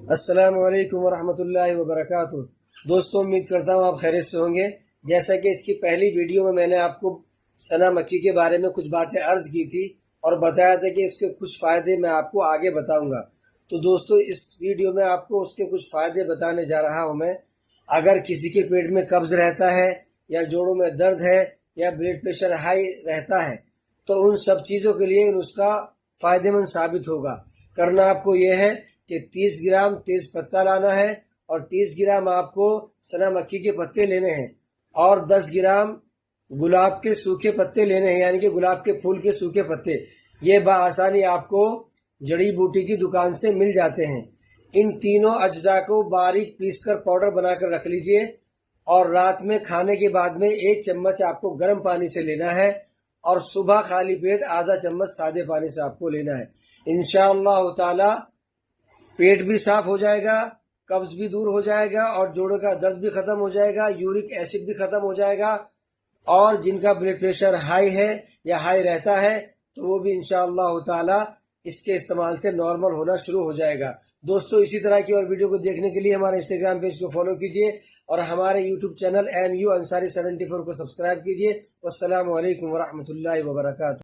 السلام علیکم ورحمۃ اللہ وبرکاتہ۔ دوستوں، امید کرتا ہوں آپ خیریت سے ہوں گے۔ جیسا کہ اس کی پہلی ویڈیو میں نے آپ کو ثنا مکی کے بارے میں کچھ باتیں عرض کی تھی اور بتایا تھا کہ اس کے کچھ فائدے میں آپ کو آگے بتاؤں گا۔ تو دوستوں، اس ویڈیو میں آپ کو اس کے کچھ فائدے بتانے جا رہا ہوں میں۔ اگر کسی کے پیٹ میں قبض رہتا ہے یا جوڑوں میں درد ہے یا بلڈ پریشر ہائی رہتا ہے تو ان سب چیزوں کے لیے نسخہ فائدہ مند ثابت ہوگا۔ کرنا آپ کو یہ ہے کہ 30 گرام تیز پتہ لانا ہے اور 30 گرام آپ کو ثنا مکی کے پتے لینے ہیں اور 10 گرام گلاب کے سوکھے پتے لینے ہیں، یعنی کہ گلاب کے پھول کے سوکھے پتے۔ یہ بآسانی آپ کو جڑی بوٹی کی دکان سے مل جاتے ہیں۔ ان تینوں اجزاء کو باریک پیس کر پاؤڈر بنا کر رکھ لیجئے اور رات میں کھانے کے بعد میں 1 چمچ آپ کو گرم پانی سے لینا ہے اور صبح خالی پیٹ آدھا چمچ سادے پانی سے آپ کو لینا ہے۔ انشاءاللہ تعالی پیٹ بھی صاف ہو جائے گا، قبض بھی دور ہو جائے گا اور جوڑوں کا درد بھی ختم ہو جائے گا، یورک ایسڈ بھی ختم ہو جائے گا، اور جن کا بلڈ پریشر ہائی ہے یا ہائی رہتا ہے تو وہ بھی انشاءاللہ تعالی اس کے استعمال سے نارمل ہونا شروع ہو جائے گا۔ دوستو، اسی طرح کی اور ویڈیو کو دیکھنے کے لیے ہمارے انسٹاگرام پیج کو فالو کیجئے اور ہمارے یوٹیوب چینل MU Ansari 74 کو سبسکرائب کیجئے۔ والسلام علیکم ورحمۃ اللہ وبرکاتہ۔